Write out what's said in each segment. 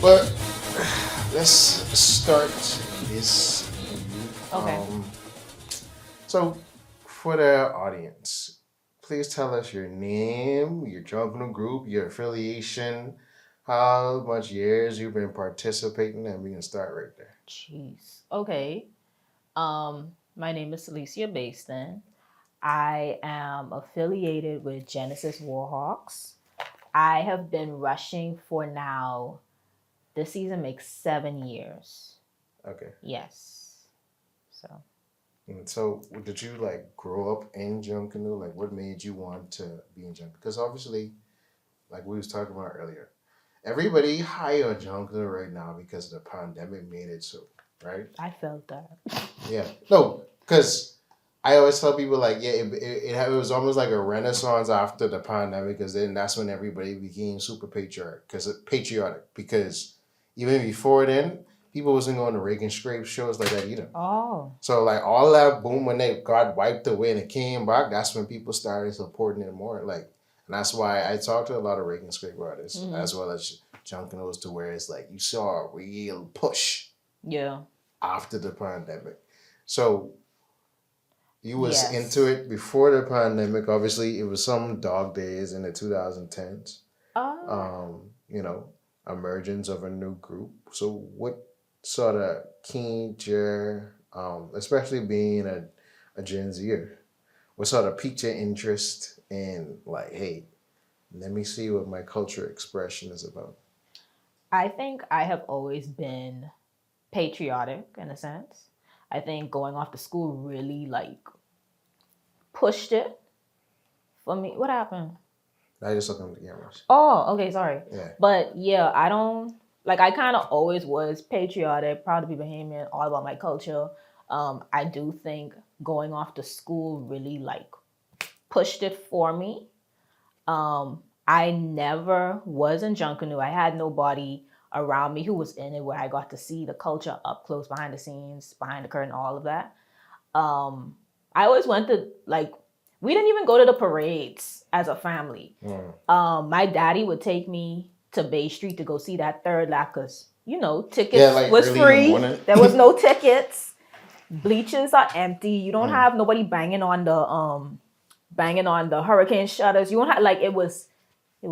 But let's start this. Okay. So for the audience, please tell us your name, your Junkanoo group, your affiliation, how much years you've been participating, and we can start right there. Jeez. Okay. My name is Cece Baston. I am affiliated with Genesis Warhawks. I have been rushing for now. This season makes 7 years. Okay. Yes. So And so, did you like grow up in Junkanoo? Like, what made you want to be in Junkanoo? Because obviously, like we was talking about earlier, everybody high on Junkanoo right now because the pandemic made it so, right? I felt that. Yeah. No, because I always tell people like, yeah, it was almost like a renaissance after the pandemic because then that's when everybody became super patriotic because even before then, people wasn't going to Reagan scrape shows like that either. Oh. So like all that boom when they got wiped away and it came back, that's when people started supporting it more. Like, and that's why I talked to a lot of Reagan scrape artists as well as Junkanos to where it's like you saw a real push Yeah. after the pandemic. So you was into Yes. it before the pandemic. Obviously, it was some dog days in the 2010s. Uh, You know, emergence of a new group. So what sort of keyed your, especially being a Gen Zer, what sort of piqued your interest in like, hey, let me see what my culture expression is about. I think I have always been patriotic in a sense. I think going off to school really like pushed it for me. What happened? I just look on the cameras. Oh, okay, sorry. Yeah. But yeah, I don't like I kind of always was patriotic, proud to be Bahamian, all about my culture. I do think going off to school really like pushed it for me. I never was in Junkanoo. I had nobody around me who was in it where I got to see the culture up close, behind the scenes, behind the curtain, all of that. I always went to like we didn't even go to the parades as a family. My daddy would take me to Bay Street to go see that third lap because Yeah, tickets like was early in the free. morning. There was no tickets. Bleachers are empty. You don't Mm. have nobody banging on the hurricane shutters. You don't have like it was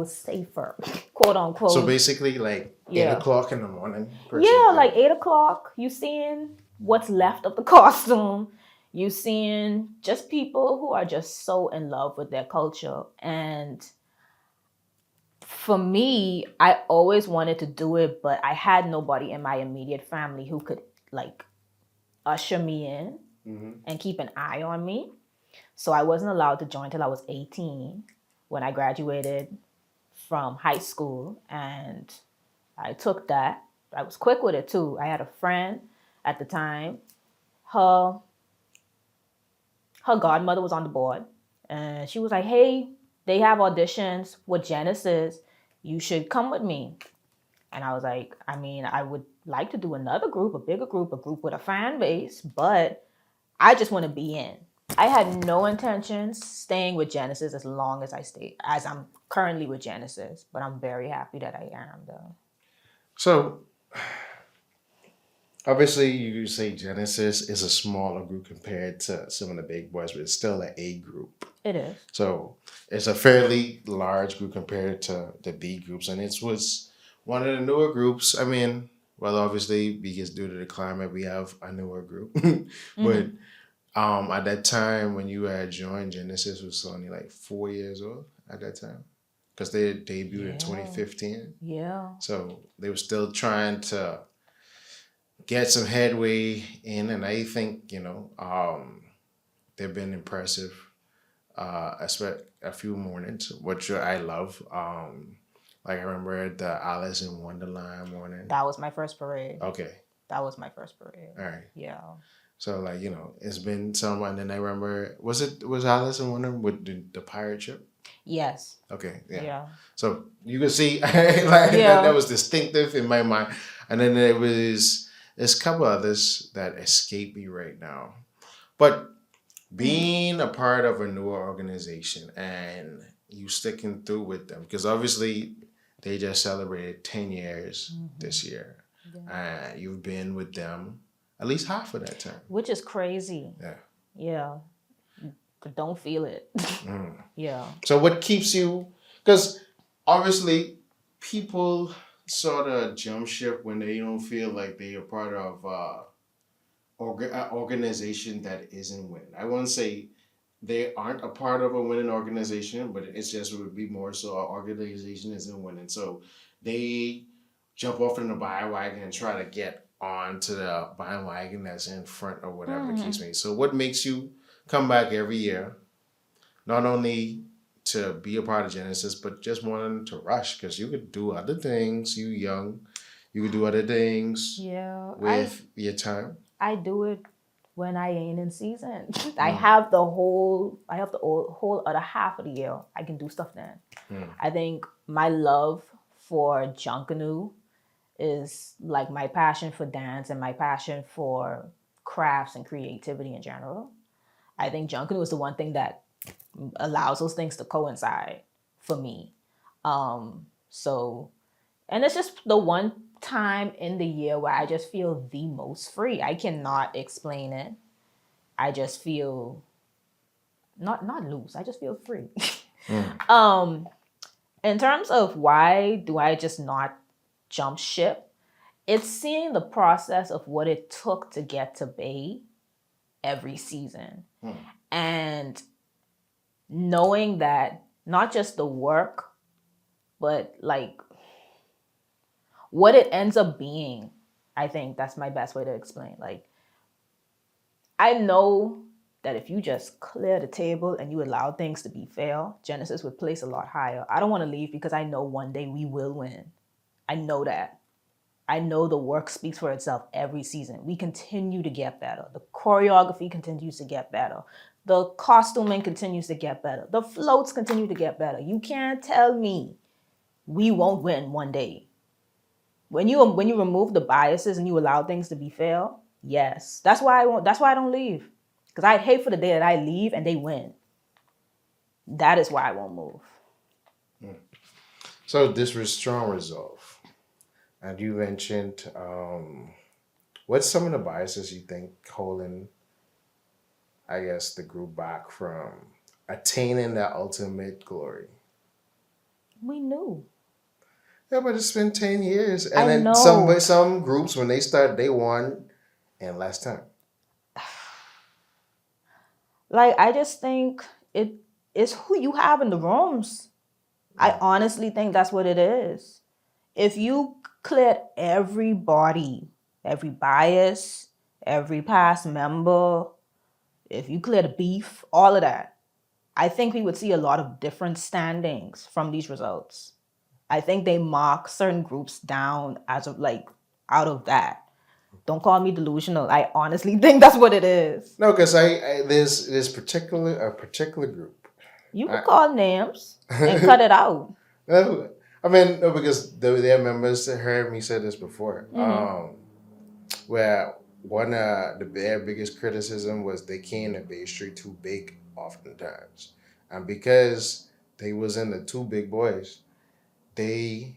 safer, quote So unquote. basically, like eight Yeah. o'clock in the morning, per se. Yeah, like 8 o'clock, you seeing what's left of the costume. You seeing just people who are just so in love with their culture. And for me, I always wanted to do it, but I had nobody in my immediate family who could like usher me in and keep an eye on me. So I wasn't allowed to join till I was 18 when I graduated from high school. And I took that. I was quick with it too. I had a friend at the time. Her her godmother was on the board, and she was like, "Hey, they have auditions with Genesis. You should come with me." And I was like, "I mean, I would like to do another group, a bigger group, a group with a fan base, but I just want to be in." I had no intentions staying with Genesis as long as I stayed, as I'm currently with Genesis, but I'm very happy that I am though. So obviously, you say Genesis is a smaller group compared to some of the big boys, but it's still an A group. It is. So it's a fairly large group compared to the B groups, and it was one of the newer groups. I mean, well, obviously, because due to the climate, we have a newer group, but at that time when you had joined, Genesis was only like 4 years old at that time because they debuted in Yeah. 2015. Yeah. So they were still trying to get some headway in, and I think they've been impressive. I spent a few mornings, which I love. Like I remember the Alice in Wonderland morning. That was my first parade. Okay, That was my first parade. all right. Yeah. So like it's been some, and then I remember was Alice in Wonderland with the pirate ship? Yes. Okay, yeah. Yeah. So you can see like that was distinctive in my mind, and then there's a couple others that escape me right now, but being a part of a newer organization and you sticking through with them because obviously They just celebrated 10 years this year. Yeah. You've been with them at least half of that time. Which is crazy. Yeah. Yeah. Don't feel it. Yeah. So what keeps you? Because obviously people sort of jump ship when they don't feel like they are part of an organization that isn't winning. I won't say they aren't a part of a winning organization, but it's just it would be more so our organization isn't winning. So they jump off in the bandwagon and try to get on to the bandwagon that's in front or whatever the case may be. So what makes you come back every year, not only to be a part of Genesis, but just wanting to rush because you could do other things. You young, you could do other things Yeah. with your time. I do it when I ain't in season. I have the whole other half of the year. I can do stuff then. I think my love for Junkanoo is like my passion for dance and my passion for crafts and creativity in general. I think Junkanoo is the one thing that allows those things to coincide for me. So, and it's just the one time in the year where I just feel the most free. I cannot explain it. I just feel not loose. I just feel free. In terms of why do I just not jump ship, it's seeing the process of what it took to get to Bay every season. And knowing that not just the work, but like what it ends up being. I think that's my best way to explain. Like, I know that if you just clear the table and you allow things to be fair, Genesis would place a lot higher. I don't want to leave because I know one day we will win. I know that. I know the work speaks for itself every season. We continue to get better. The choreography continues to get better. The costuming continues to get better. The floats continue to get better. You can't tell me we won't win one day. When you remove the biases and you allow things to be fair, yes. That's why I don't leave. Because I'd hate for the day that I leave and they win. That is why I won't move. So this was strong resolve. And you mentioned what's some of the biases you think holding, I guess, the group back from attaining that ultimate glory? We knew. Yeah, but it's been 10 years. And I then know. some groups, when they start, they won in less time. Like, I just think it is who you have in the rooms. I honestly think that's what it is. If you cleared everybody, every bias, every past member, if you clear the beef, all of that, I think we would see a lot of different standings from these results. I think they mark certain groups down as of like out of that. Don't call me delusional. I honestly think that's what it is. No, because there's a particular group. You can call names and cut it out. No, I mean, no, because their members heard me say this before. Where one their biggest criticism was they came to Bay Street too big oftentimes, and because they was in the two big boys, they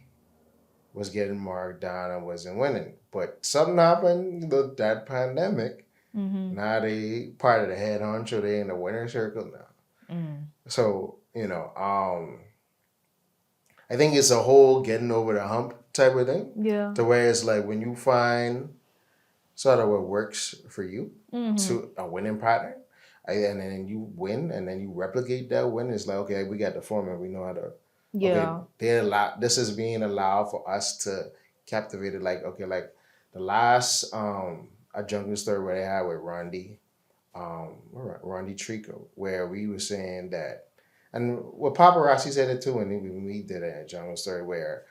was getting marked down and wasn't winning. But something happened, that pandemic. Now they part of the head honcho. They in the winner circle now. So I think it's a whole getting over the hump type of thing. Yeah. To where it's like when you find sort of what works for you to a winning pattern, and then you win, and then you replicate that win. It's like, okay, we got the format. We know how to. Yeah. Okay, this is being allowed for us to captivate it. Like, okay, like the last a jungle story where they had with Rondi Trico, where we were saying that, and what Paparazzi said it too, and we did it at Jungle Story, where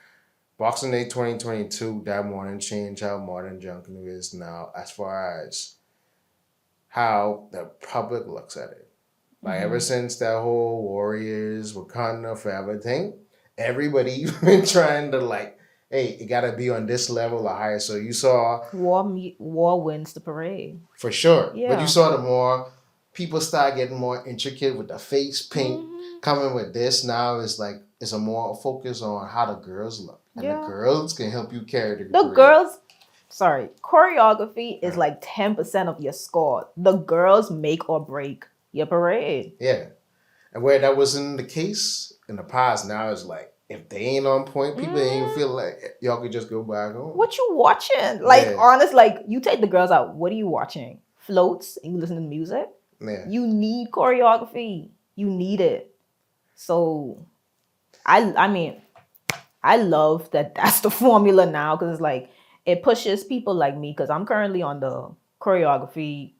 Boxing Day 2022, that morning changed how modern Junkanoo is now as far as how the public looks at it. Like ever since that whole Warriors, Wakanda Forever thing, everybody's been trying to like, hey, it gotta be on this level or higher. So you saw War wins the parade. for sure. Yeah. But you saw the more people start getting more intricate with the face paint coming with this. Now it's like it's a more focus on how the girls look, and the Yeah. girls can help you carry the The parade. girls, sorry, choreography is Uh-huh. like 10% of your score. The girls make or break your parade. Yeah, and where that wasn't the case in the past, now it's like if they ain't on point, people ain't feel like y'all could just go back home. What you watching? Like, Yeah. honest, like, you take the girls out. What are you watching? Floats and you listen to music? Yeah. You need choreography. You need it. So, I mean, I love that that's the formula now because it's like it pushes people like me because I'm currently on the choreography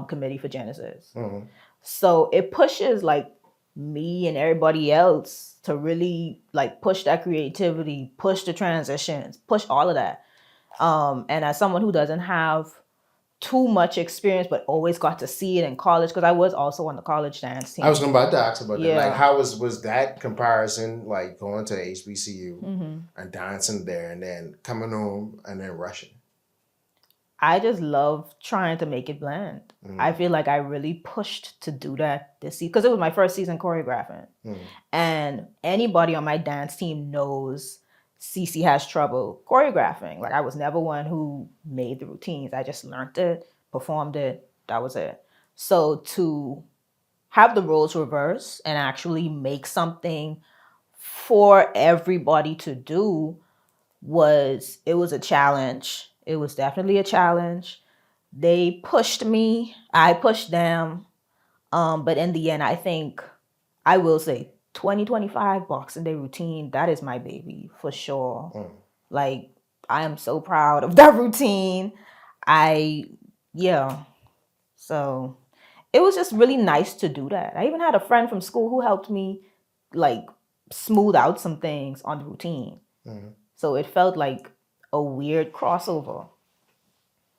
committee for Genesis. Mm-hmm. So it pushes like me and everybody else to really like push that creativity, push the transitions, push all of that. And as someone who doesn't have too much experience but always got to see it in college because I was also on the college dance team. I was about to ask about that. Yeah. Like, how was that comparison? Like going to HBCU Mm-hmm. and dancing there, and then coming home and then rushing. I just love trying to make it blend. Mm. I feel like I really pushed to do that this season because it was my first season choreographing. Mm. And anybody on my dance team knows Cece has trouble choreographing. Like I was never one who made the routines. I just learned it, performed it, that was it. So to have the roles reverse and actually make something for everybody to do was a challenge. It was definitely a challenge. They pushed me, I pushed them. But in the end, I think I will say 2025 Boxing Day routine, that is my baby for sure. Mm. Like I am so proud of that routine. Yeah. So it was just really nice to do that. I even had a friend from school who helped me like smooth out some things on the routine. Mm-hmm. So it felt like a weird crossover.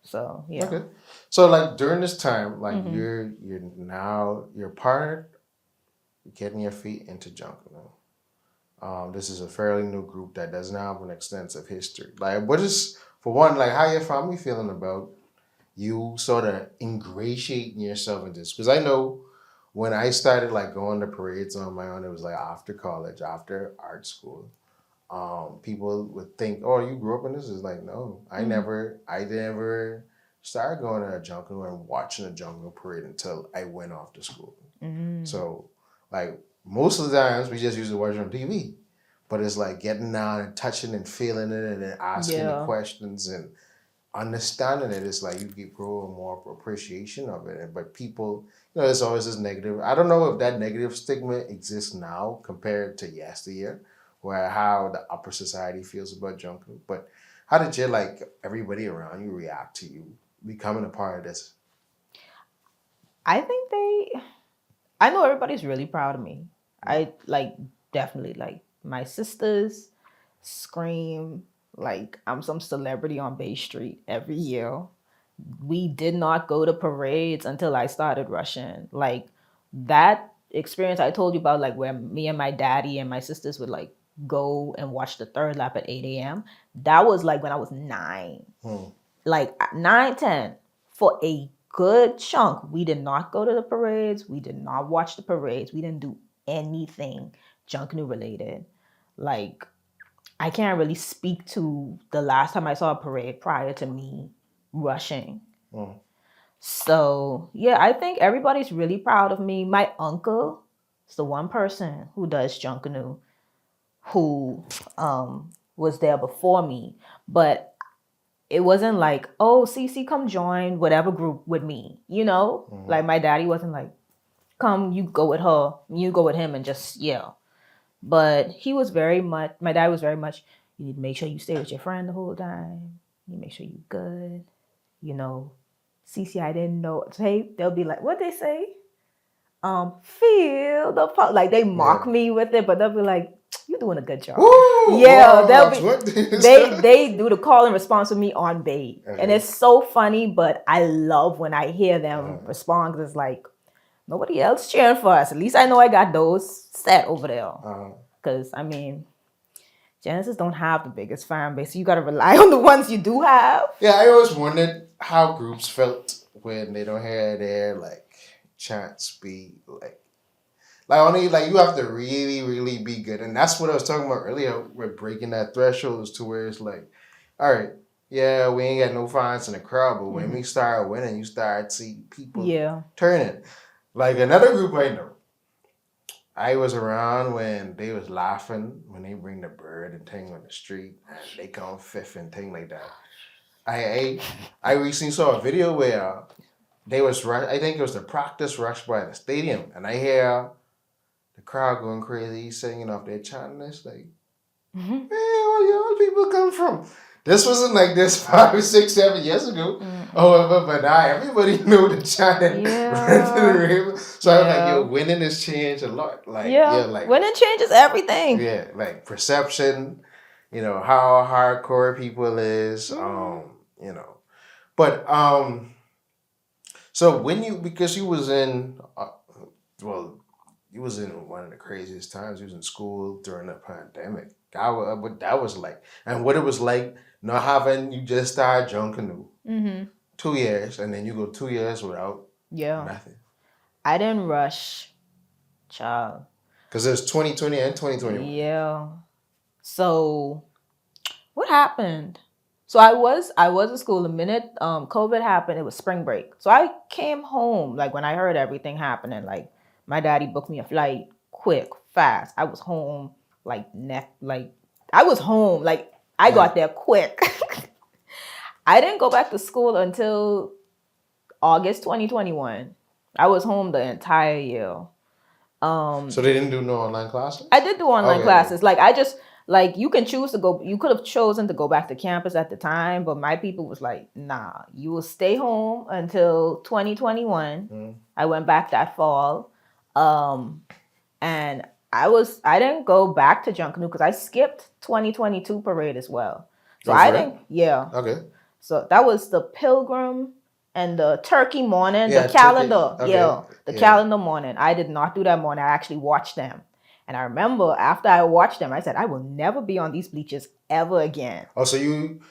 So yeah. Okay. So like during this time, like Mhm. you're part getting your feet into Junkanoo. This is a fairly new group that doesn't have an extensive history. Like, what is for one, like how your family feeling about you sort of ingratiating yourself in this? Because I know when I started like going to parades on my own, it was like after college, after art school. People would think, "Oh, you grew up in this." Is like, no, I never started going to a Junkanoo and watching a Junkanoo parade until I went off to school. Mm. So, like most of the times, we just used to watch it on TV. But it's like getting down and touching and feeling it and then asking the questions and understanding it. It's like you get growing more appreciation of it. But people, there's always this negative. I don't know if that negative stigma exists now compared to yesteryear, where how the upper society feels about Junkanoo. But how did you like everybody around you react to you becoming a part of this? I think I know everybody's really proud of me. I like definitely like my sisters scream like I'm some celebrity on Bay Street every year. We did not go to parades until I started rushing. Like that experience I told you about, like where me and my daddy and my sisters would like go and watch the third lap at 8 a.m. That was like when I was 9. Like 9, 10. For a good chunk, we did not go to the parades. We did not watch the parades. We didn't do anything Junkanoo related. Like I can't really speak to the last time I saw a parade prior to me rushing. Mm. So yeah, I think everybody's really proud of me. My uncle is the one person who does Junkanoo who was there before me, but it wasn't like, oh, Cece, come join whatever group with me, Mm-hmm. Like my daddy wasn't like, come, you go with her, you go with him and just yell. But my dad was very much, you need to make sure you stay with your friend the whole time. You make sure you're good. Cece, I didn't know. Hey, they'll be like, what they say? Feel the like they mock me with it, but they'll be like, you're doing a good job. Woo! Yeah, Whoa, they do the call and response with me on bait. Okay. And it's so funny, but I love when I hear them respond because it's like, nobody else cheering for us. At least I know I got those set over there. Because, I mean, Genesis don't have the biggest fan base. So you got to rely on the ones you do have. Yeah, I always wondered how groups felt when they don't hear their, like, chants be, like, Like only like you have to really, really be good, and that's what I was talking about earlier with breaking that threshold to where it's like, all right, yeah, we ain't got no fans in the crowd, but when we start winning, you start to see people Yeah. turning. Like another group I know, I was around when they was laughing when they bring the bird and thing on the street, and they come fifth and thing like that. I I recently saw a video where they was I think it was the practice rush by the stadium, and I hear the crowd going crazy, singing off their chanting this like, Mhm. "Where all y'all people come from?" This wasn't like this 5, 6, 7 years ago. Mm-mm. Oh, but now everybody knew the chanting. Yeah. So I was like, yo, Yeah. winning has changed a lot. Like, yeah, Yeah. like, When it changes everything. yeah, like perception, how hardcore people is, Hmm. But so when because you was in well, you was in one of the craziest times. You was in school during the pandemic. What that was like, and what it was like not having you just started Junkanoo Hmm. 2 years, and then you go 2 years without Yeah. nothing. I didn't rush, child. Because there's 2020 and 2021. Yeah. So what happened? So I was in school the minute COVID happened. It was spring break. So I came home like when I heard everything happening. Like my daddy booked me a flight quick, fast. I was home like I was home like I Yeah. got there quick. I didn't go back to school until August 2021. I was home the entire year. So they didn't do no online classes? I did do online Okay. classes. Like I just like you can choose to go. You could have chosen to go back to campus at the time, but my people was like, "Nah, you will stay home until 2021." Mm. I went back that fall, um, and I didn't go back to Junkanoo because I skipped 2022 parade as well. So Oh, I for real? didn't. Yeah. Okay. So that was the Pilgrim and the Turkey morning, the Yeah, calendar. okay. Yeah, the Yeah. calendar morning. I did not do that morning. I actually watched them. And I remember after I watched them, I said, I will never be on these bleachers ever again. Oh, so you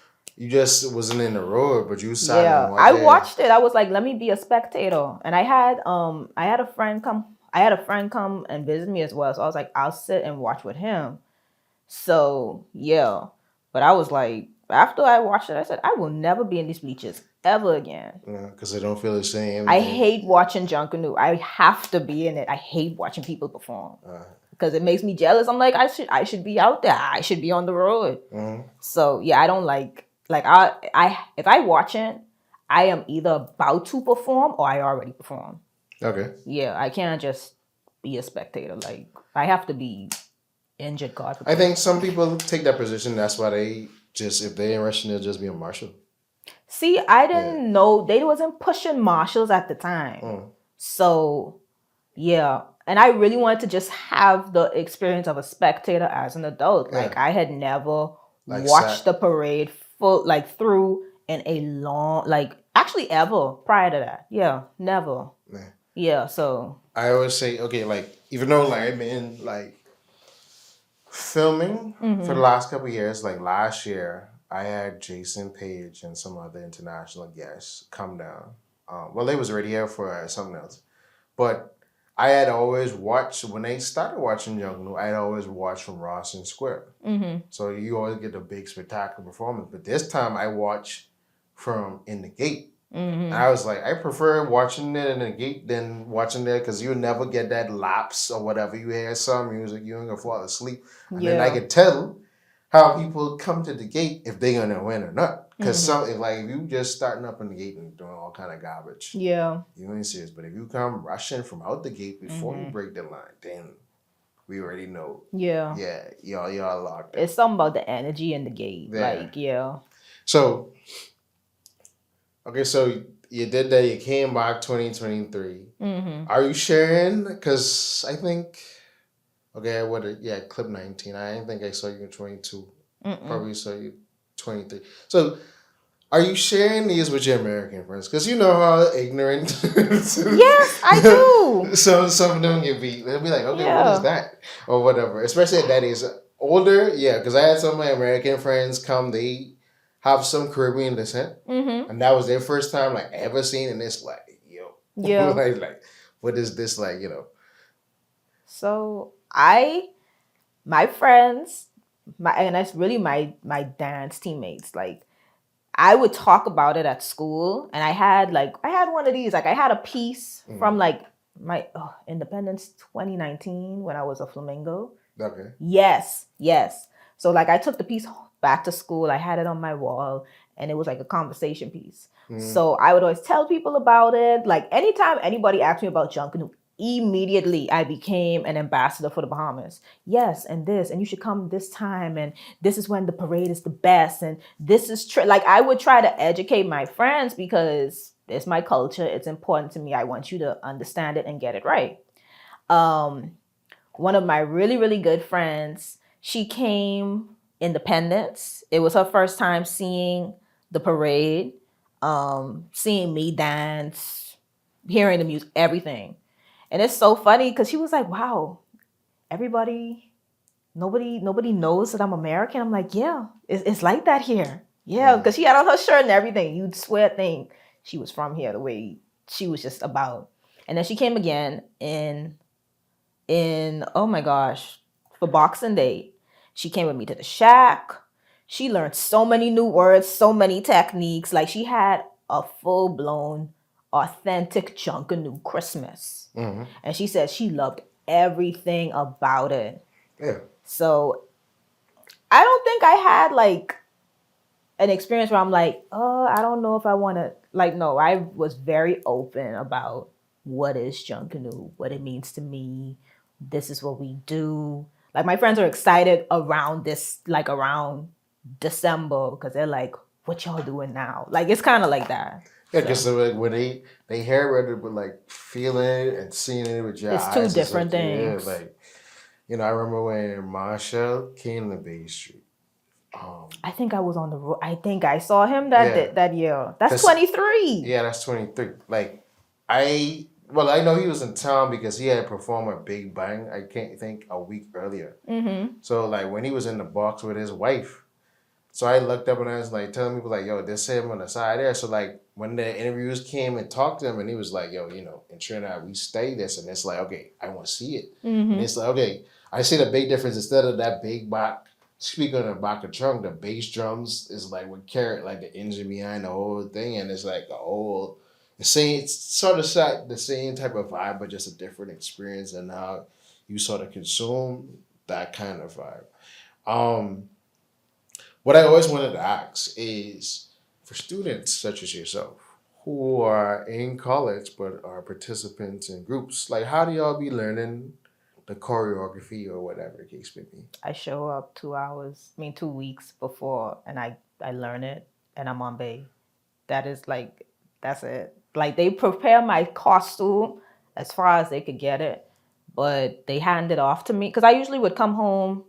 just wasn't in the road, but you sat and Yeah. watched. I Yeah. watched it. I was like, let me be a spectator. And I had a friend come and visit me as well. So I was like, I'll sit and watch with him. So yeah. But I was like, after I watched it, I said, I will never be in these bleachers ever again. Because they don't feel the same. I hate watching Junkanoo. I have to be in it. I hate watching people perform because it makes me jealous. I'm like, I should be out there. I should be on the road. Mm-hmm. So yeah, I don't like I if I watch it, I am either about to perform or I already perform. Okay. Yeah, I can't just be a spectator. Like I have to be injured, God I forbid. think some people take that position. That's why they just, if they ain't rushing, they'll just be a marshal. See, I didn't know they wasn't pushing marshals at the time. Mm. So yeah. And I really wanted to just have the experience of a spectator as an adult. Like Yeah. I had never Like watched the parade through in a long actually ever prior to that. Yeah, never. Yeah. Yeah, so I always say, okay, like even though like I've been like filming for the last couple of years, like last year, I had Jason Page and some other international guests come down. Well, they was already here for something else, but I had always watched when they started watching Junkanoo. I had always watched from Rawson Square, so you always get a big spectacular performance. But this time, I watched from in the gate. And I was like, I prefer watching it in the gate than watching it because you'll never get that lapse or whatever. You hear some music, you ain't gonna fall asleep. And then I could tell how people come to the gate if they're gonna win or not. Because if you just starting up in the gate and doing all kind of garbage, yeah. you ain't serious. But if you come rushing from out the gate before you break the line, then we already know. Yeah. Yeah, y'all locked in. It's something about the energy in the gate. Yeah. Like, yeah. So okay, so you did that. You came back 2023. Are you sharing? Because I think, clip 19. I didn't think I saw you in 22. Probably saw you 23. So are you sharing these with your American friends? Because you know how ignorant. Yes, I do. So some of them they'll be like, okay, Yeah. what is that? Or whatever. Especially at that age. Older, yeah, because I had some of my American friends come, they have some Caribbean descent. And that was their first time like ever seen, and it's like, yo. Yeah. like, what is this like, So my friends, and that's really my dance teammates. Like I would talk about it at school, and I had one of these. Like I had a piece from like my Independence 2019 when I was a flamingo. Okay. Yes, yes. So like I took the piece back to school. I had it on my wall, and it was like a conversation piece. So I would always tell people about it. Like anytime anybody asked me about Junkanoo, immediately I became an ambassador for the Bahamas. Yes, and this, and you should come this time, and this is when the parade is the best, and this is like I would try to educate my friends because it's my culture. It's important to me. I want you to understand it and get it right. Um, One of my really, really good friends, she came Independence. It was her first time seeing the parade, seeing me dance, hearing the music, everything. And it's so funny because she was like, wow, everybody, nobody knows that I'm American. I'm like, yeah, it's like that here. Yeah, because she had on her shirt and everything. You'd swear think she was from here the way she was just about. And then she came again in oh my gosh, for Boxing Day. She came with me to the shack. She learned so many new words, so many techniques. Like she had a full blown, authentic Junkanoo Christmas, and she said she loved everything about it. Yeah. So I don't think I had like an experience where I'm like, oh, I don't know if I want to. Like, no, I was very open about what is Junkanoo, what it means to me. This is what we do. Like, my friends are excited around this, like around December, because they're like, what y'all doing now? Like, it's kind of like that. Yeah, because like, when they hear it, but like feeling it and seeing it with your It's eyes, two it's different like, yeah, things. like I remember when Marshall came to Bay Street. I think I was on the road. I think I saw him that Yeah. that year. That's 23. Yeah, that's 23. Like I know he was in town because he had performed at Big Bang. I can't think a week earlier. So like when he was in the box with his wife, so I looked up and I was like telling people like, yo, this him on the side there. So like when the interviews came and talked to him and he was like, yo, in Trinidad we stay this, and it's like, okay, I want to see it. And it's like, okay, I see the big difference. Instead of that big back speaker in the back of the trunk, the bass drums is like what carried like the engine behind the whole thing, and it's like the same, it's sort of the same type of vibe, but just a different experience and how you sort of consume that kind of vibe. Um, what I always wanted to ask is for students such as yourself who are in college but are participants in groups, like how do y'all be learning the choreography or whatever the case may be? I show up 2 weeks before, and I learn it, and I'm on bay. That is like, that's it. Like they prepare my costume as far as they could get it, but they hand it off to me because I usually would come home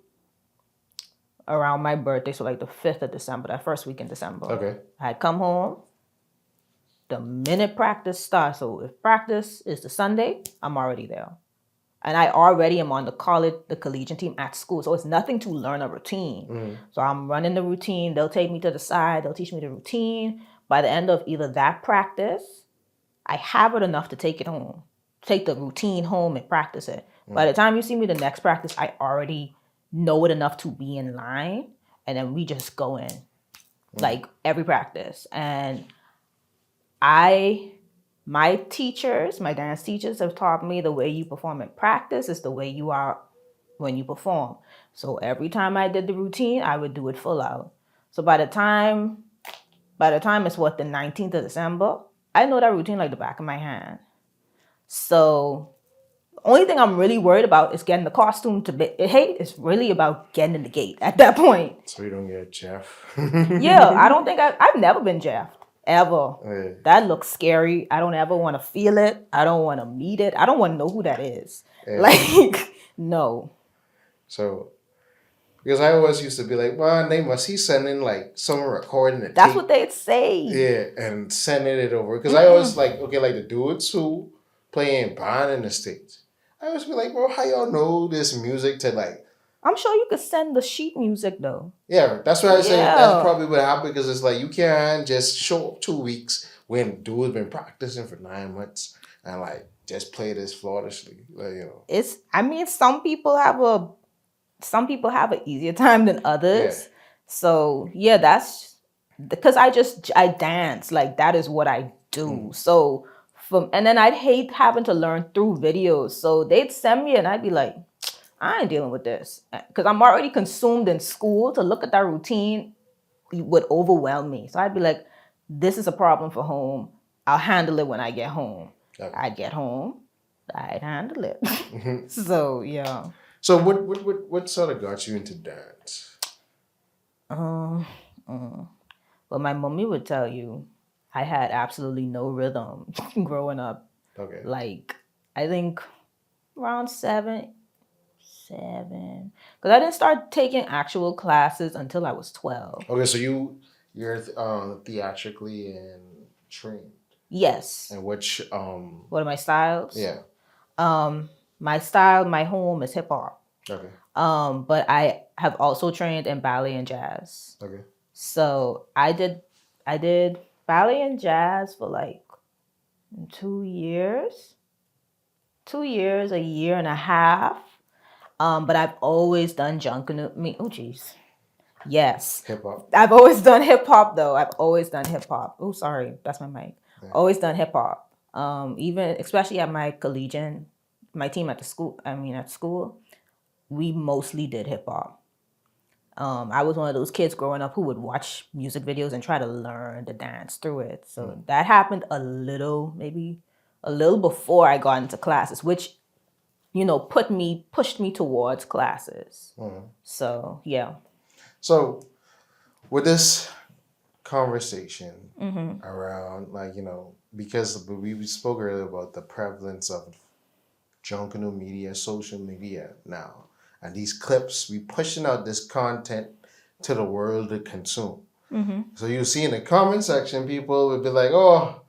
around my birthday, so like the 5th of December, that first week in December. Okay. I'd come home the minute practice starts. So if practice is the Sunday, I'm already there. And I already am on the collegiate team at school. So it's nothing to learn a routine. So I'm running the routine. They'll take me to the side. They'll teach me the routine. By the end of either that practice, I have it enough to take it home. Take the routine home and practice it. By the time you see me the next practice, I already know it enough to be in line. And then we just go in. Like every practice. And my teachers, my dance teachers have taught me the way you perform in practice is the way you are when you perform. So every time I did the routine, I would do it full out. So by the time it's the 19th of December, I know that routine like the back of my hand. So the only thing I'm really worried about is getting the costume to be, it's really about getting in the gate at that point. So you don't get Jeff. Yeah, I don't think I've never been Jeff. Ever. Yeah. That looks scary. I don't ever want to feel it. I don't want to meet it. I don't want to know who that is. Yeah. Like, no. So, because I always used to be like, well, they must he sending like someone recording it. That's tape. What they'd say. Yeah, and sending it over. Because I always like the dudes who play in band in the States. I always be like, bro, how y'all know this music to like. I'm sure you could send the sheet music though. Yeah, that's what I say. That's probably what happened because it's like you can't just show up 2 weeks when dude's been practicing for 9 months and like just play this flawlessly. Like, you know. It's, I mean, some people have an easier time than Yeah. others. So yeah, that's because I dance, like that is what I do. So and then I'd hate having to learn through videos. So they'd send me and I'd be like, I ain't dealing with this because I'm already consumed in school. To look at that routine would overwhelm me. So I'd be like, this is a problem for home. I'll handle it when I get home. Okay. I'd get home, I'd handle it. So yeah. So what sort of got you into dance? Um, well, my mommy would tell you I had absolutely no rhythm growing up. Okay. Like, I think around seven, because I didn't start taking actual classes until I was 12. Okay, so you're theatrically and trained. Yes. And which What are my styles? yeah. My style, my home is hip hop. Okay. But I have also trained in ballet and jazz. Okay. So I did ballet and jazz for like 2 years. 2 years, a year and a half. But I've always done Junkanoo. Oh, geez. Yes. Hip hop. I've always done hip hop, though. I've always done hip hop. Oh, sorry. That's my mic. Yeah. Always done hip hop. Even, especially at my collegiate, my team at school, we mostly did hip hop. I was one of those kids growing up who would watch music videos and try to learn the dance through it. So that happened maybe a little before I got into classes, which, pushed me towards classes. So, yeah. So with this conversation around, like, because we spoke earlier about the prevalence of Junkanoo media, social media now, and these clips, we pushing out this content to the world to consume. So you see in the comment section, people would be like, "Oh,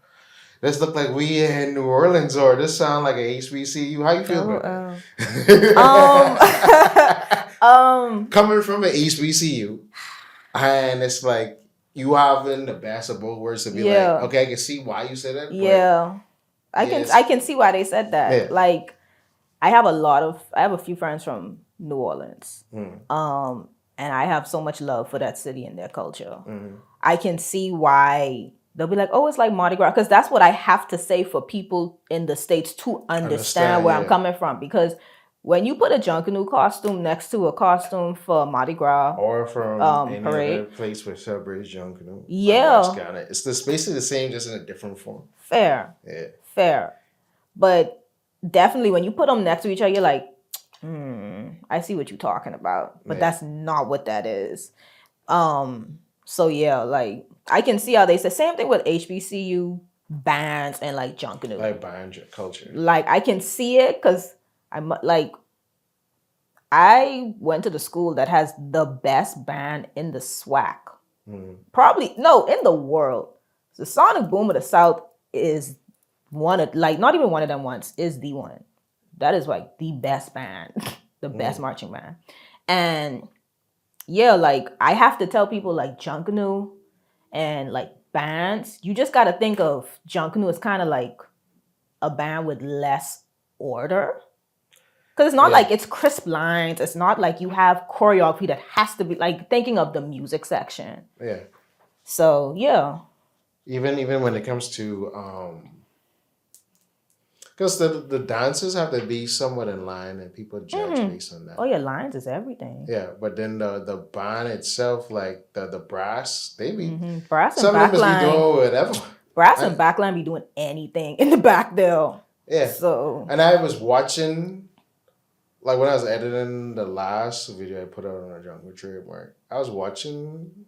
this look like we in New Orleans," or "This sound like a HBCU." How you feel about that? Coming from an HBCU, and it's like you having the best of both worlds to be like, okay, I can see why you said that. Yeah, I can see why they said that. Yeah. Like, I have a few friends from New Orleans. And I have so much love for that city and their culture. I can see why they'll be like, oh, it's like Mardi Gras. Because that's what I have to say for people in the States to understand where I'm coming from. Because when you put a Junkanoo costume next to a costume for Mardi Gras or from any parade, other place where celebrates Junkanoo, yeah, it's basically the same, just in a different form. Fair. Yeah. Fair. But definitely when you put them next to each other, you're like, I see what you're talking about, but that's not what that is. So yeah, like I can see how they say same thing with HBCU bands and like Junkanoo, like band culture. Like I can see it because I went to the school that has the best band in the SWAC, probably in the world. The Sonic Boom of the South is one of not even one of them once is the one. That is like the best band, the best marching band. And yeah, like I have to tell people like Junkanoo and like bands, you just got to think of Junkanoo as kind of like a band with less order. Because it's not like it's crisp lines. It's not like you have choreography that has to be like thinking of the music section. Yeah. So yeah. Even when it comes to because the dances have to be somewhat in line and people judge based on that. Oh yeah, lines is everything. Yeah, but then the band itself, like the brass, they be brass and some of them must be doing whatever. Brass and backline be doing anything in the back there. Yeah. So and I was watching, like when I was editing the last video I put out on a Junkanoo trademark, I was watching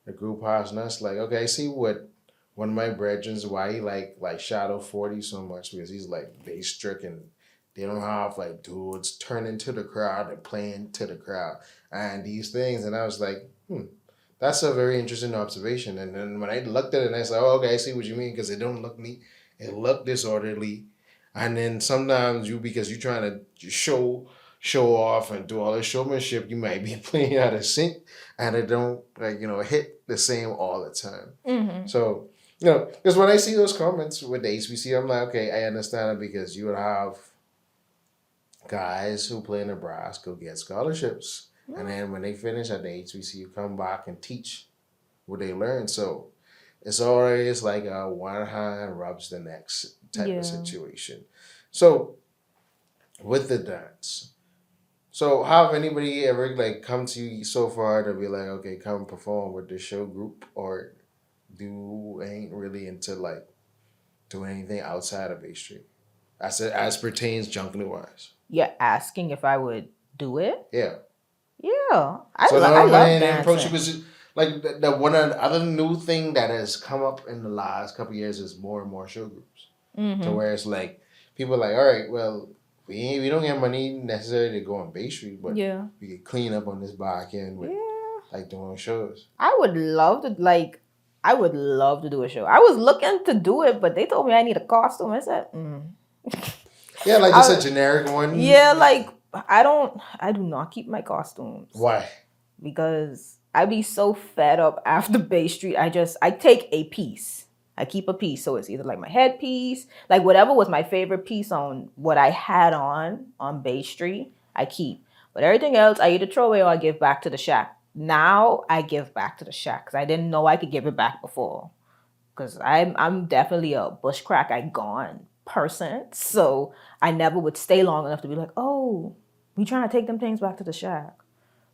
the group house and I was like, okay, I see what one of my brethren, why he like Shadow 40 so much, because he's like bass stricken. They don't have like dudes turning to the crowd and playing to the crowd and these things. And I was like, that's a very interesting observation. And then when I looked at it and I was like, oh, okay, I see what you mean, because it don't look neat. It looked disorderly. And then sometimes because you're trying to show off and do all this showmanship, you might be playing out of sync and it don't hit the same all the time. So Because when I see those comments with the HBC, I'm like, okay, I understand it because you would have guys who play in Nebraska get scholarships. And then when they finish at the HBCU, come back and teach what they learned. So it's always like a one hand rubs the next type of situation. So with the dance, so have anybody ever like come to you so far to be like, okay, come perform with the show group, or do ain't really into like doing anything outside of Bay Street as pertains Junkanoo wise? You're asking if I would do it? Yeah. Yeah, So I now love when they approach you, dancing. because like the one other new thing that has come up in the last couple of years is more and more show groups. To Mm-hmm. where it's like people are like, all right, well, we don't get money necessarily to go on Bay Street, but Yeah. we could clean up on this back end with Yeah. like doing shows. I would love to I would love to do a show. I was looking to do it, but they told me I need a costume. I said, Yeah, like just a I, generic one. yeah, like I do not keep my costumes Why? because I be so fed up after Bay Street. I take a piece. I keep a piece, so it's either like my headpiece, like whatever was my favorite piece on what I had on Bay Street, I keep. But everything else, I either throw away or I give back to the shack. Now I give back to the shack because I didn't know I could give it back before. Because I'm definitely a bushcrack I gone person, so I never would stay long enough to be like, oh, we trying to take them things back to the shack.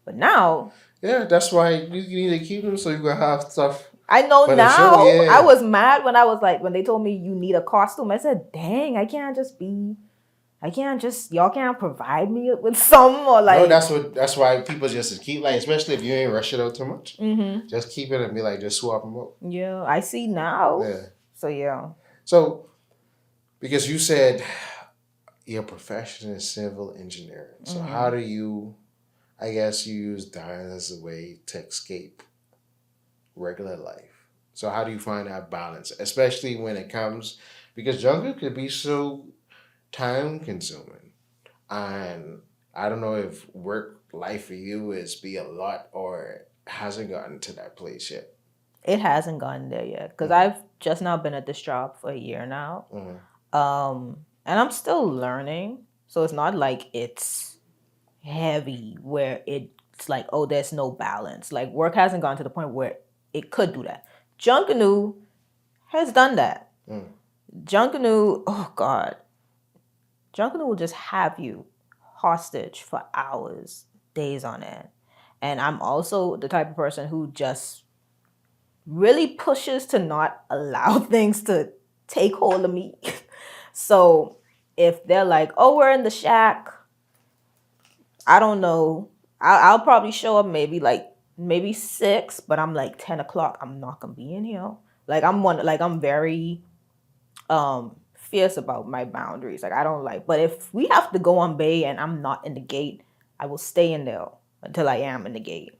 But now Yeah, that's why you need to keep them so you can have stuff I know for the show. now. I Yeah. was mad when I was like when they told me you need a costume. I said, dang, y'all can't provide me with some or No, like that's why people just keep like, especially if you ain't rush it out too much, mm-hmm. just keep it and be like, just swap them out. Yeah, I see now. Yeah. So yeah. So because you said your profession is civil engineering, so how do you? I guess you use dance as a way to escape regular life. So how do you find that balance, especially when it comes because jungle could be so time consuming, and I don't know if work life for you is be a lot or hasn't gotten to that place yet. It hasn't gotten there yet because Mm-hmm. I've just now been at this job for a year now. Mm-hmm. And I'm still learning. So it's not like it's heavy where it's like, oh, there's no balance. Like work hasn't gone to the point where it could do that. Junkanoo has done that. Mm. Junkanoo, oh God. Junkanoo will just have you hostage for hours, days on end. And I'm also the type of person who just really pushes to not allow things to take hold of me. So if they're like, oh, we're in the shack, I don't know. I'll probably show up maybe 6, but I'm like 10 o'clock. I'm not gonna be in here. Like I'm very fierce about my boundaries. Like I don't like, but if we have to go on bay and I'm not in the gate, I will stay in there until I am in the gate.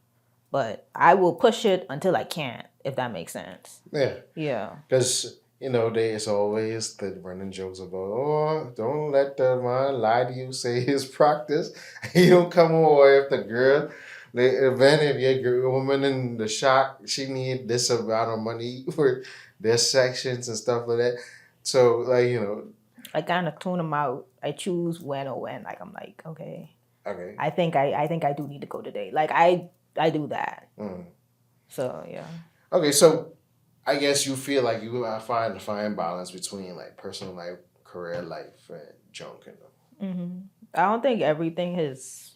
But I will push it until I can't, if that makes sense. Yeah, Yeah. because there's always the running jokes about, oh, don't let the man lie to you, say his practice. You don't come away if the girl, the event, if your woman in the shop, she need this amount of money for their sections and stuff like that. So, I kind of tune them out. I choose when or when. Like I'm like, okay, okay. I think I do need to go today. Like I do that. Mm. So yeah. Okay, so I guess you feel like you find a fine balance between like personal life, career life, and junk and I don't think everything has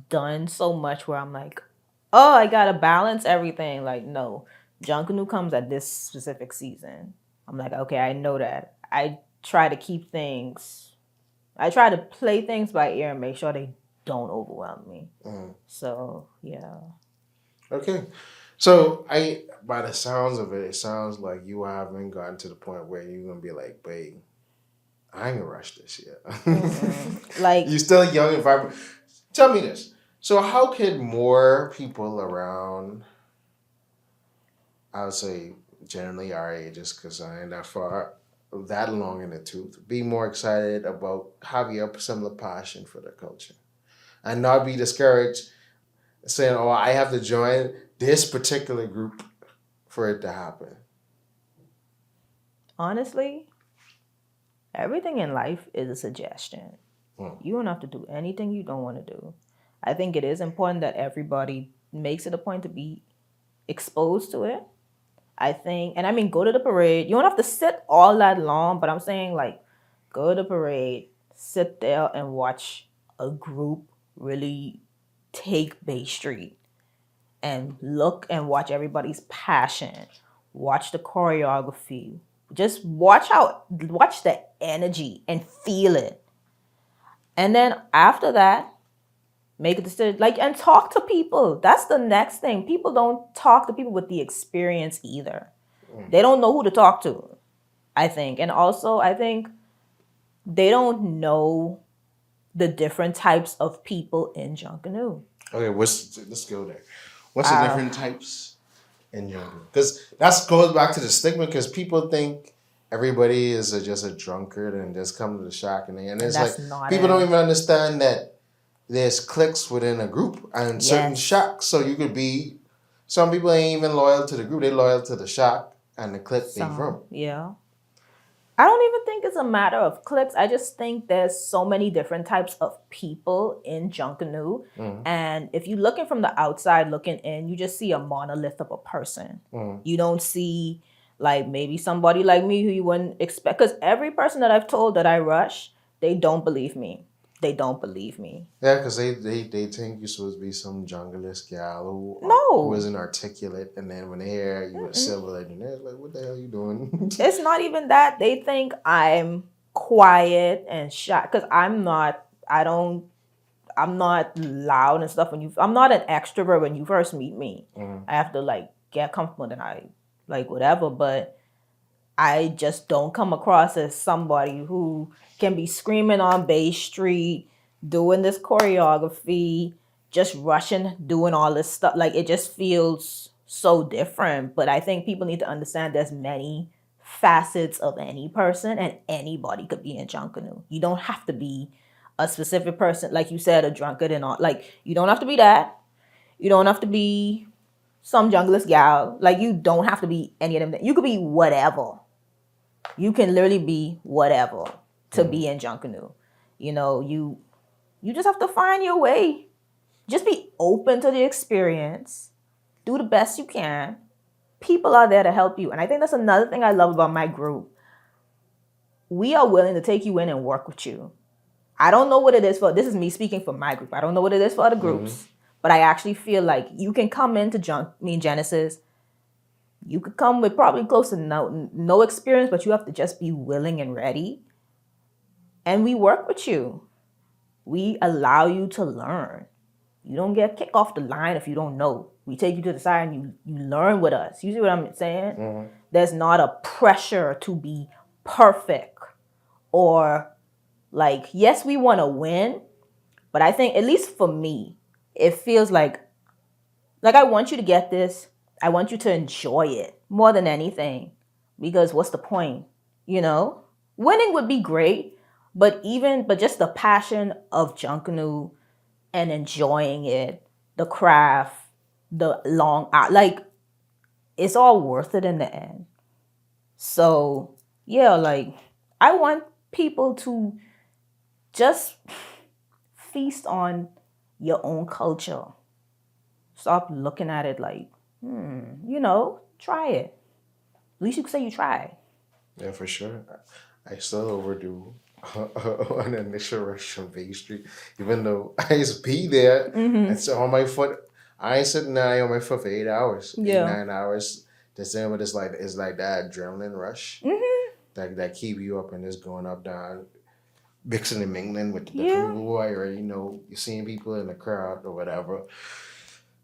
done so much where I'm like, oh, I gotta balance everything. Like no, Junkanoo comes at this specific season. I'm like, okay, I know that. I try to keep things. I try to play things by ear and make sure they don't overwhelm me. Mm. So yeah. Okay. So by the sounds of it, it sounds like you haven't gotten to the point where you're gonna be like, babe, I ain't gonna rush this yet. Like You still young and vibrant. Tell me this. So how could more people around, I would say generally our ages, because I ain't that long in the tooth, be more excited about having a similar passion for the culture and not be discouraged saying, oh, I have to join this particular group for it to happen? Honestly, everything in life is a suggestion. You don't have to do anything you don't want to do. I think it is important that everybody makes it a point to be exposed to it. I think, and I mean, go to the parade. You don't have to sit all that long, but I'm saying, like, go to the parade, sit there and watch a group really take Bay Street and look and watch everybody's passion. Watch the choreography. Just watch the energy and feel it. And then after that, make a decision, like, and talk to people. That's the next thing. People don't talk to people with the experience either. They don't know who to talk to, I think. And also, I think they don't know the different types of people in Junkanoo. Okay, let's go there. What's the different types in Junkanoo? Because that goes back to the stigma. Because people think everybody is just a drunkard and just come to the shack, and it's that's like not people it. don't even understand that there's cliques within a group and certain shacks. So you could be. Some people ain't even loyal to the group; they loyal to the shack and the clique they from. Yeah. I don't even think it's a matter of cliques. I just think there's so many different types of people in Junkanoo. And if you're looking from the outside looking in, you just see a monolith of a person. You don't see like maybe somebody like me who you wouldn't expect. Because every person that I've told that I rush, they don't believe me. They don't believe me. Yeah, because they think you're supposed to be some junglist gal who isn't articulate, and then when they hear you a silver legend, they're like, "What the hell are you doing?" It's not even that. They think I'm quiet and shy because I'm not. I'm not loud and stuff. I'm not an extrovert when you first meet me. I have to like get comfortable and I like whatever, but I just don't come across as somebody who can be screaming on Bay Street, doing this choreography, just rushing, doing all this stuff. Like it just feels so different. But I think people need to understand there's many facets of any person and anybody could be in Junkanoo. You don't have to be a specific person, like you said, a drunkard and all. Like you don't have to be that. You don't have to be some junglist gal. Like you don't have to be any of them. You could be whatever. You can literally be whatever to be in Junkanoo. You know, you just have to find your way. Just be open to the experience. Do the best you can. People are there to help you. And I think that's another thing I love about my group. We are willing to take you in and work with you. I don't know what it is for, this is me speaking for my group. I don't know what it is for other groups, but I actually feel like you can come into Genesis. You could come with probably close to no experience, but you have to just be willing and ready. And we work with you. We allow you to learn. You don't get kicked off the line if you don't know. We take you to the side and you learn with us. You see what I'm saying? There's not a pressure to be perfect or like, yes, we want to win, but I think, at least for me, it feels like I want you to get this. I want you to enjoy it more than anything, because what's the point? You know, winning would be great, but just the passion of Junkanoo and enjoying it, the craft, the long hour, like it's all worth it in the end. So yeah, like I want people to just feast on your own culture. Stop looking at it like, try it. At least you can say you tried. Yeah, for sure. I still overdo an initial rush on Bay Street, even though I used to be there and so on my foot. I ain't sitting there on my foot for 8 hours, 9 hours. The same with it's like that adrenaline rush that keep you up and just going up down, mixing and mingling with the different people, or you're seeing people in the crowd or whatever.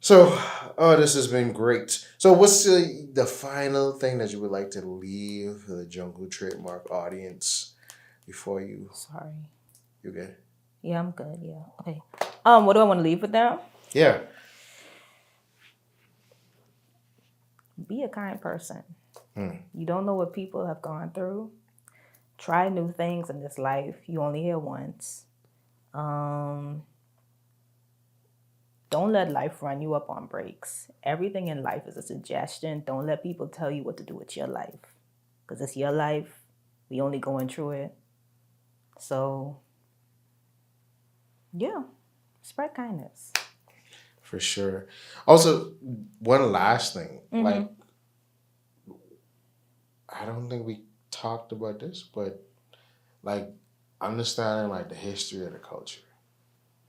So, this has been great. So, what's the final thing that you would like to leave the Jungle Trademark audience before you? Sorry. You good? Yeah, I'm good. Yeah. Okay. What do I want to leave with them? Yeah. Be a kind person. You don't know what people have gone through. Try new things in this life. You only here once. don't let life run you up on breaks. Everything in life is a suggestion. Don't let people tell you what to do with your life. Because it's your life. We only going through it. So, yeah, spread kindness. For sure. Also, one last thing. Like, I don't think we talked about this, but like understanding like the history of the culture.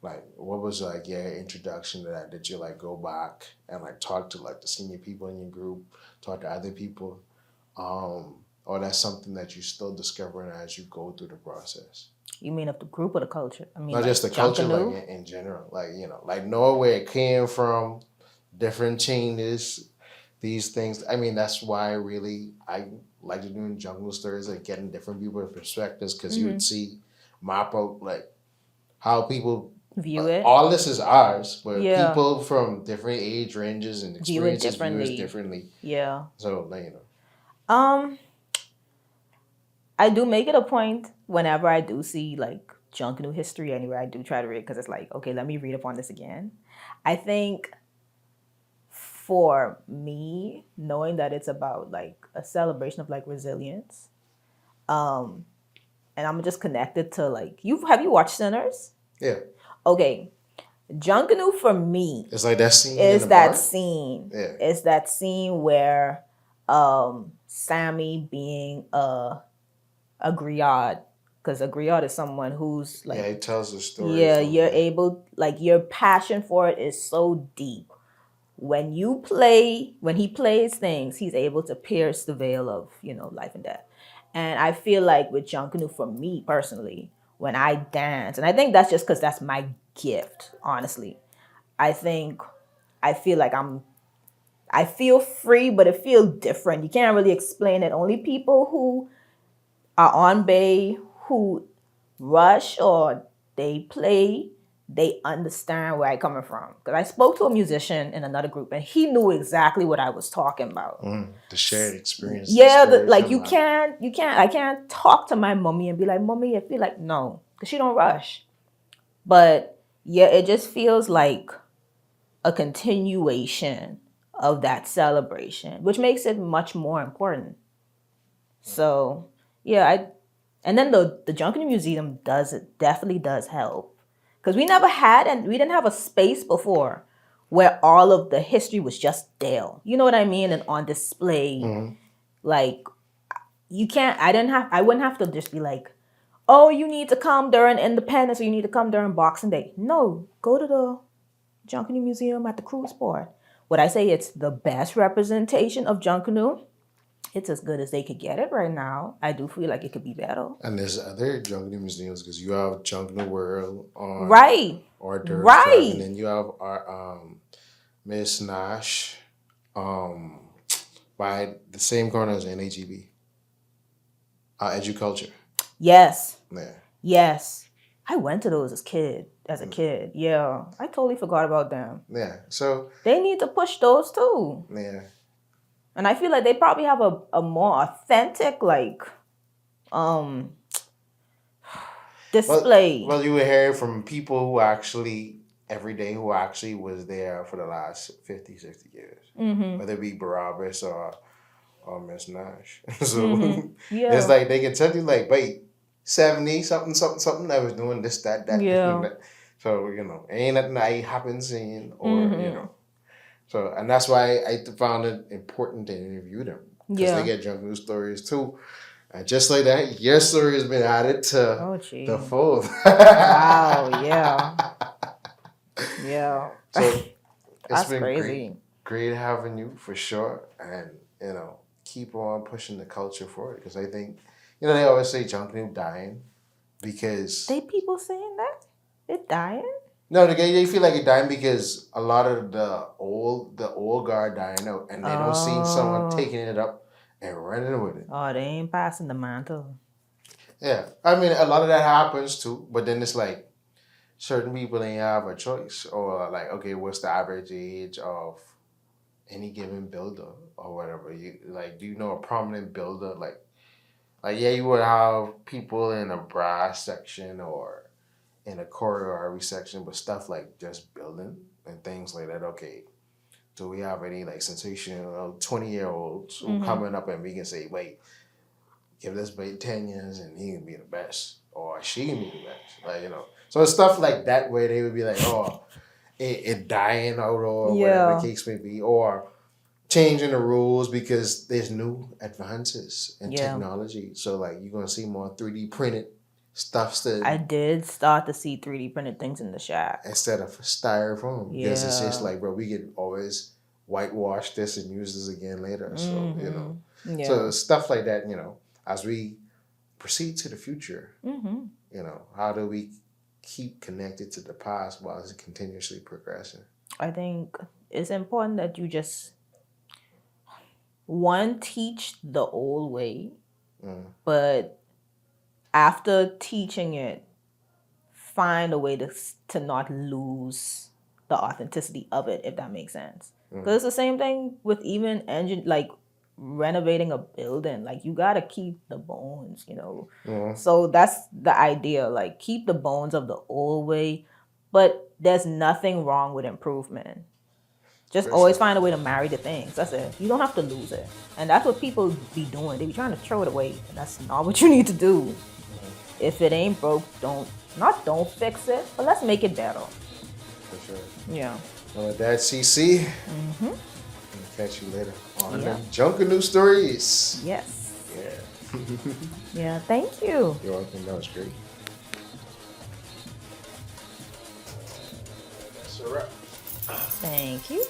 Like, what was like your introduction to that? Did you like go back and like talk to like the senior people in your group, talk to other people, or that's something that you're still discovering as you go through the process? You mean of the group or the culture? I mean, Not like just the culture, like Junkanoo? in general, like like know where it came from, different changes, these things. I mean, that's why really I like to do jungle stories, like getting different people's perspectives, because you would see map out like how people. View it. All this is ours, but Yeah. people from different age ranges and View it experiences view us differently. differently. Yeah. So I do make it a point whenever I do see like Junkanoo history anywhere, I do try to read because it's like, okay, let me read up on this again. I think for me, knowing that it's about like a celebration of like resilience, and I'm just connected to like have you watched Sinners? yeah, Okay. Junkanoo for me it's like that scene in is the that bar. scene. Yeah. It's that scene where Sammy being a griot, because a griot is someone who's like, Yeah, he tells the story. yeah, from, you're able, like your passion for it is so deep. When he plays things, he's able to pierce the veil of, life and death. And I feel like with Junkanoo, for me personally, when I dance, and I think that's just because that's my gift, honestly. I think I feel like I feel free, but it feels different. You can't really explain it. Only people who are on bay, who rush or they play, they understand where I'm coming from. Because I spoke to a musician in another group, and he knew exactly what I was talking about. the shared experience. Yeah, The like you can't. I can't talk to my mommy and be like, "Mommy, I feel like no," because she don't rush. But yeah, it just feels like a continuation of that celebration, which makes it much more important. So yeah, and then the Junkanoo Museum definitely does help, because we never had, and we didn't have a space before where all of the history was just there. You know what I mean? And on display, like you can't. I wouldn't have to just be like, oh, you need to come during Independence or you need to come during Boxing Day. No, go to the Junkanoo Museum at the cruise port. Would I say it's the best representation of Junkanoo? It's as good as they could get it right now. I do feel like it could be better. And there's other Junkanoo museums because you have Junkanoo World on Right. Hors d'oeuvres Drive, and Right. then you have our Miss Nash by the same corner as NAGB, Educulture. Yes. Yeah. Yes. I went to those as a kid. Yeah. I totally forgot about them. Yeah. So They need to push those too. yeah. And I feel like they probably have a more authentic like display. Well, you would hear from people who actually every day who actually was there for the last 50, 60 years, whether it be Barabbas or Miss Nash. So Yeah. it's like they can tell you like, wait, 70 something something something. I was doing this that Yeah. and that. So ain't nothing that happens in or So and that's why I found it important to interview them because they get junk news stories too. And just like that, your story has been added to the fold. Wow, yeah. Yeah. So it's That's been crazy. great having you for sure. And, keep on pushing the culture forward because I think, they always say Junkanoo dying because. They people saying that? They're dying? No, they feel like it's dying because a lot of the old guard dying out and they don't see someone taking it up and running with it. Oh, they ain't passing the mantle. Yeah. I mean, a lot of that happens too, but then it's like certain people ain't have a choice or like, okay, what's the average age of any given builder or whatever? You like, do you know a prominent builder? Like yeah, you would have people in a brass section or in a choreography section, but stuff like just building, and things like that. Okay, do we have any like sensational 20-year-olds who coming up and we can say, wait, give this baby 10 years and he can be the best, or she can be the best, like, you know. So stuff like that where they would be like, oh, it dying out or whatever the case may be, or changing the rules because there's new advances in technology. So like you're gonna see more 3D printed stuff still. I did start to see 3D printed things in the shack instead of styrofoam. Yeah. Because it's just like, bro, we can always whitewash this and use this again later. So, you know. So stuff like that, you know, as we proceed to the future, you know, how do we keep connected to the past while it's continuously progressing? I think it's important that you just teach the old way, but after teaching it, find a way to not lose the authenticity of it, if that makes sense. Because it's the same thing with even renovating a building. Like, you gotta keep the bones, you know. So that's the idea. Like, keep the bones of the old way, but there's nothing wrong with improvement. Just always find a way to marry the things. That's it. You don't have to lose it. And that's what people be doing. They be trying to throw it away. And that's not what you need to do. If it ain't broke, don't fix it, but let's make it better. For sure. Yeah. And with that, Cece, I'll catch you later on the Junkanoo Stories. Yes. Yeah. Yeah, thank you. You're welcome. That was great. That's a wrap. Thank you.